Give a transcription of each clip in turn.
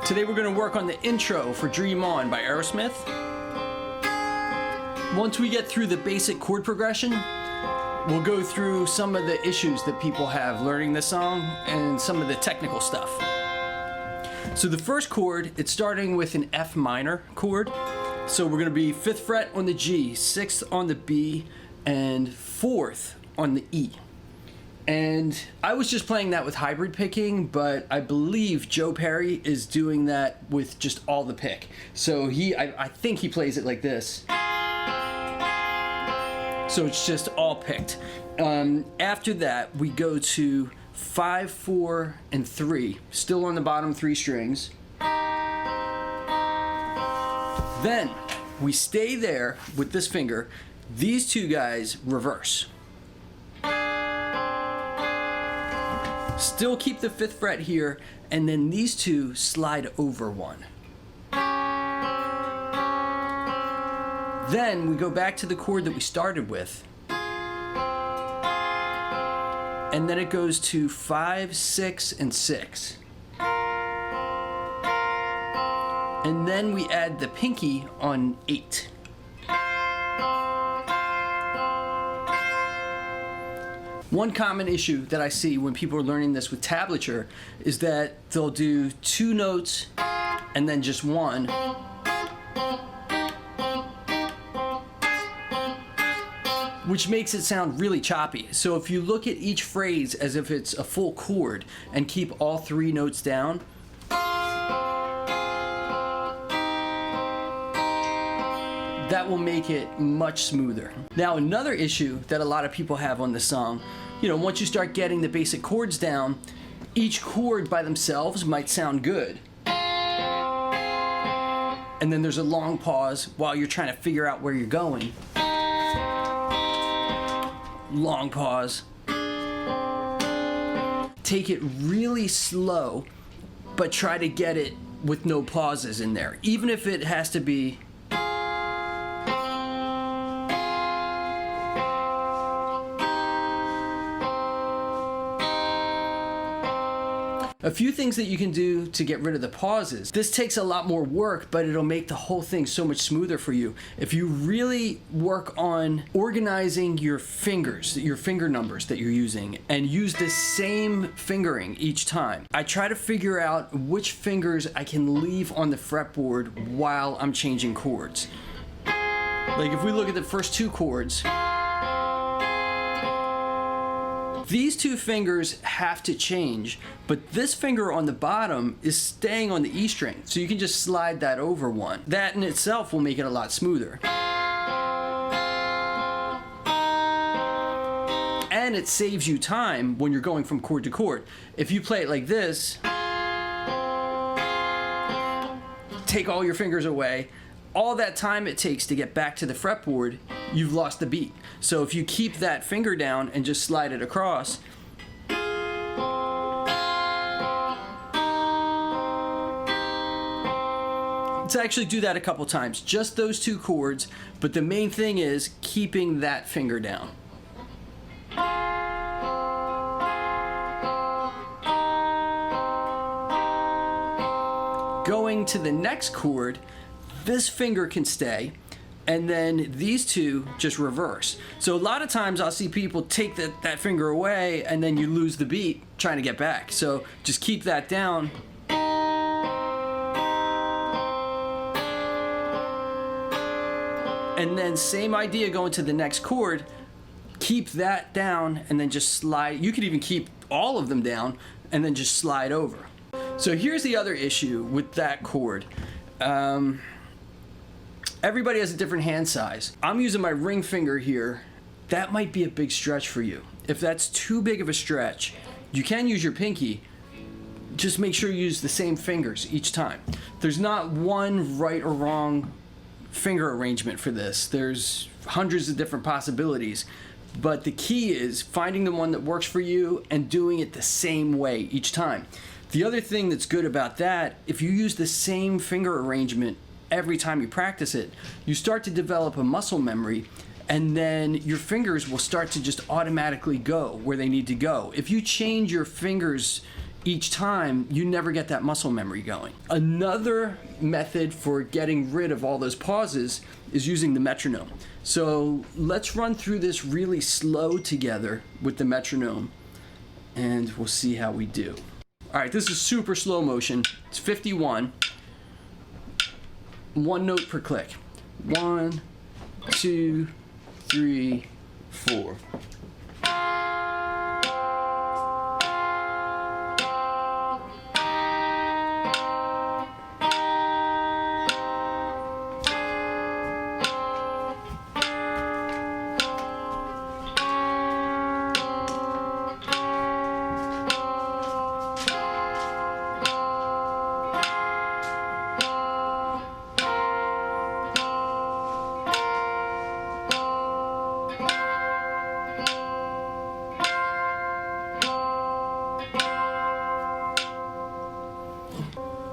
Today we're going to work on the intro for Dream On by Aerosmith. Once we get through the basic chord progression, we'll go through some of the issues that people have learning this song and some of the technical stuff. So the first chord, it's starting with an F minor chord. So we're going to be 5th fret on the G, 6th on the B, and 4th on the E. And I was just playing that with hybrid picking, but I believe Joe Perry is doing that with just all the pick. So I think he plays it like this. So it's just all picked. After that, we go to 5, 4, and 3, still on the bottom 3 strings. Then we stay there with this finger. These two guys reverse. Still keep the 5th fret here, and then these two slide over one. Then we go back to the chord that we started with, and then it goes to 5, 6, and 6. And then we add the pinky on 8. One common issue that I see when people are learning this with tablature is that they'll do 2 notes and then just 1. Which makes it sound really choppy. So if you look at each phrase as if it's a full chord and keep all 3 notes down, that will make it much smoother. Now, another issue that a lot of people have on this song, once you start getting the basic chords down, each chord by themselves might sound good. And then there's a long pause while you're trying to figure out where you're going. Long pause. Take it really slow, but try to get it with no pauses in there, even if it has to be a few things that you can do to get rid of the pauses. This takes a lot more work, but it'll make the whole thing so much smoother for you. If you really work on organizing your fingers, your finger numbers that you're using, and use the same fingering each time. I try to figure out which fingers I can leave on the fretboard while I'm changing chords. Like if we look at the first 2 chords, these 2 fingers have to change, but this finger on the bottom is staying on the E string, so you can just slide that over one. That in itself will make it a lot smoother. And it saves you time when you're going from chord to chord. If you play it like this, take all your fingers away, all that time it takes to get back to the fretboard, you've lost the beat. So if you keep that finger down and just slide it across, let's actually do that a couple times. Just those 2 chords, but the main thing is keeping that finger down. Going to the next chord, this finger can stay, and then these 2 just reverse. So a lot of times I'll see people take that finger away, and then you lose the beat trying to get back. So just keep that down. And then same idea going to the next chord, keep that down, and then just slide. You could even keep all of them down, and then just slide over. So here's the other issue with that chord. Everybody has a different hand size. I'm using my ring finger here. That might be a big stretch for you. If that's too big of a stretch, you can use your pinky. Just make sure you use the same fingers each time. There's not one right or wrong finger arrangement for this. There's hundreds of different possibilities. But the key is finding the one that works for you and doing it the same way each time. The other thing that's good about that, if you use the same finger arrangement every time you practice it, you start to develop a muscle memory, and then your fingers will start to just automatically go where they need to go. If you change your fingers each time, you never get that muscle memory going. Another method for getting rid of all those pauses is using the metronome. So let's run through this really slow together with the metronome, and we'll see how we do. All right, this is super slow motion. It's 51. One note per click. 1, 2, 3, 4.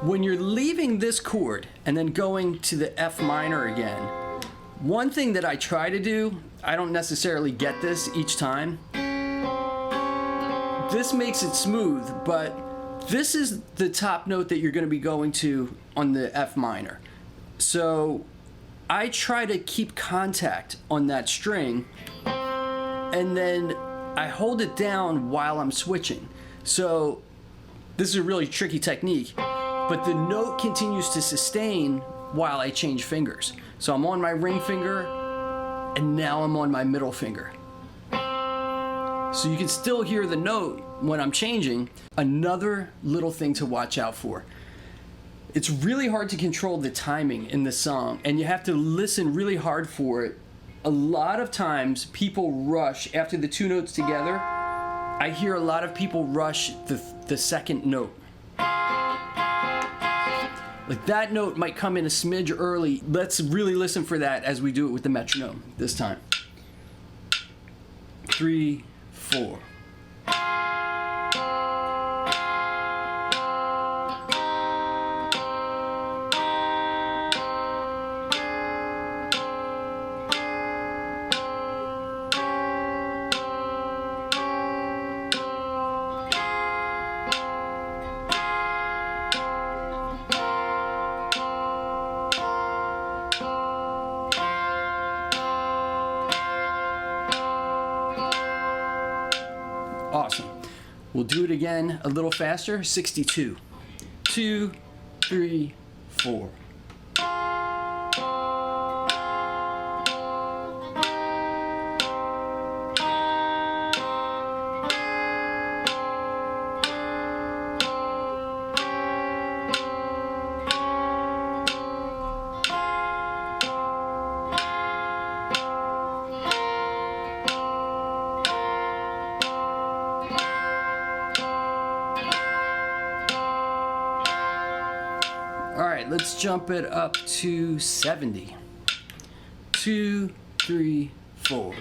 When you're leaving this chord and then going to the F minor again, one thing that I try to do, I don't necessarily get this each time. This makes it smooth, but this is the top note that you're going to be going to on the F minor. So I try to keep contact on that string, and then I hold it down while I'm switching. So this is a really tricky technique. But the note continues to sustain while I change fingers. So I'm on my ring finger, and now I'm on my middle finger. So you can still hear the note when I'm changing. Another little thing to watch out for. It's really hard to control the timing in the song, and you have to listen really hard for it. A lot of times people rush after the two notes together. I hear a lot of people rush the second note. Like that note might come in a smidge early. Let's really listen for that as we do it with the metronome this time. 3, 4. Awesome. We'll do it again a little faster. 62. 2, 3, 4. All right, let's jump it up to 70. 2, 3, 4.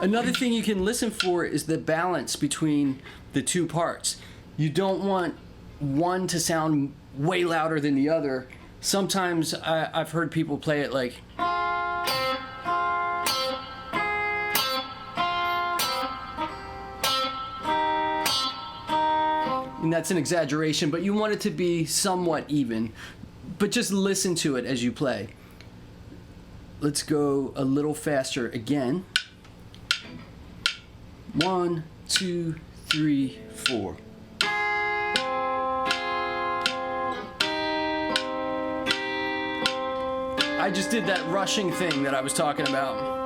Another thing you can listen for is the balance between the two parts. You don't want one to sound way louder than the other. Sometimes I've heard people play it like, and that's an exaggeration, but you want it to be somewhat even. But just listen to it as you play. Let's go a little faster again. 1, 2, 3, 4. I just did that rushing thing that I was talking about.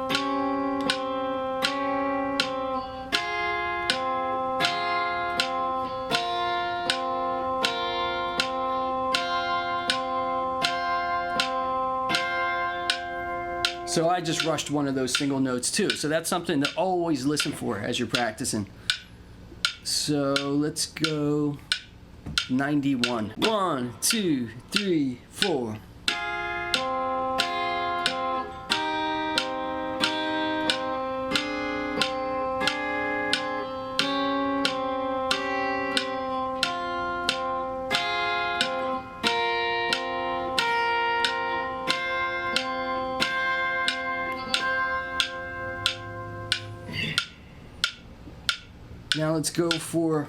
So I just rushed one of those single notes too. So that's something to always listen for as you're practicing. So let's go 91. 1, 2, 3, 4. Now let's go for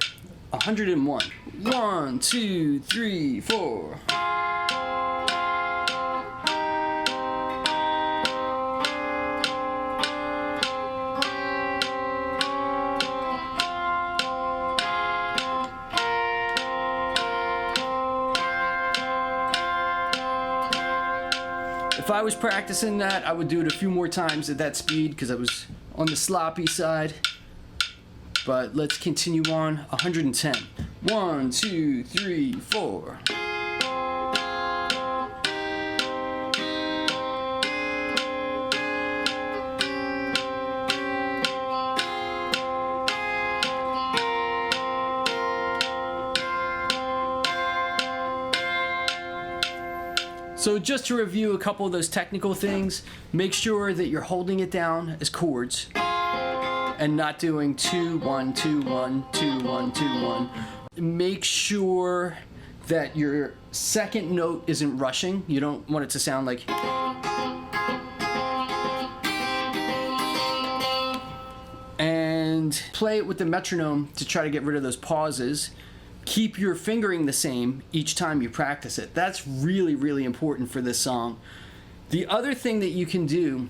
101. 1, 2, 3, 4. If I was practicing that, I would do it a few more times at that speed because I was on the sloppy side. But let's continue on. 110. 1, 2, 3, 4. So just to review a couple of those technical things, make sure that you're holding it down as chords and not doing 2, 1, 2, 1, 2, 1, 2, 1. Make sure that your second note isn't rushing. You don't want it to sound like... And play it with the metronome to try to get rid of those pauses. Keep your fingering the same each time you practice it. That's really, really important for this song. The other thing that you can do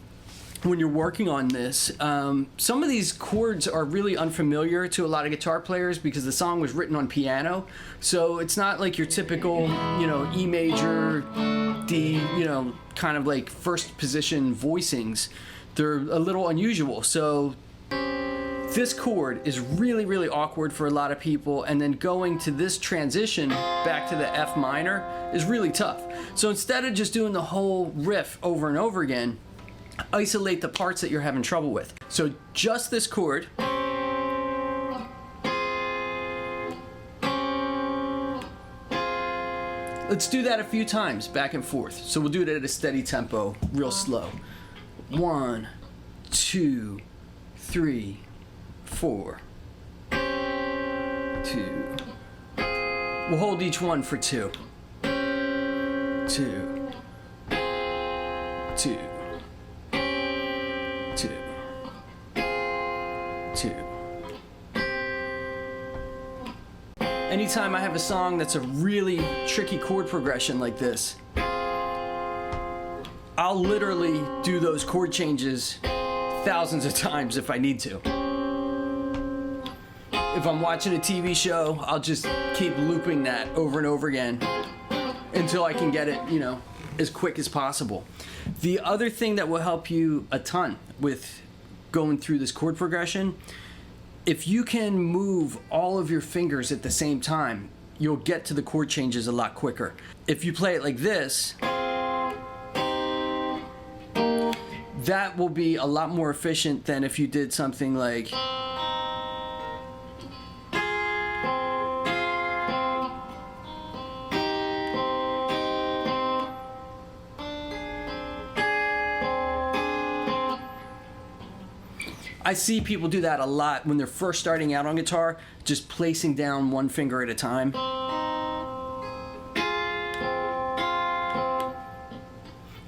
when you're working on this, some of these chords are really unfamiliar to a lot of guitar players because the song was written on piano. So it's not like your typical, E major, D, kind of like first position voicings. They're a little unusual. So this chord is really, really awkward for a lot of people, and then going to this transition back to the F minor is really tough. So instead of just doing the whole riff over and over again, isolate the parts that you're having trouble with. So just this chord. Let's do that a few times, back and forth. So we'll do it at a steady tempo, real slow. 1, 2, 3, 4, 2. We'll hold each one for 2. 2, 2, 2, 2. Anytime I have a song that's a really tricky chord progression like this, I'll literally do those chord changes thousands of times if I need to. If I'm watching a TV show, I'll just keep looping that over and over again until I can get it, as quick as possible. The other thing that will help you a ton with going through this chord progression, if you can move all of your fingers at the same time, you'll get to the chord changes a lot quicker. If you play it like this, that will be a lot more efficient than if you did something like... I see people do that a lot when they're first starting out on guitar, just placing down one finger at a time.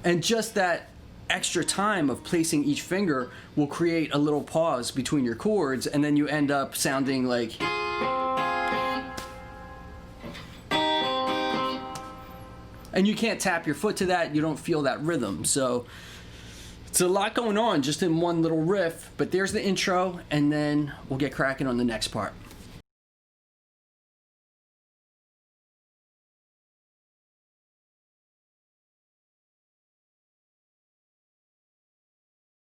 And just that extra time of placing each finger will create a little pause between your chords, and then you end up sounding like... And you can't tap your foot to that, you don't feel that rhythm. So it's a lot going on just in one little riff, but there's the intro, and then we'll get cracking on the next part.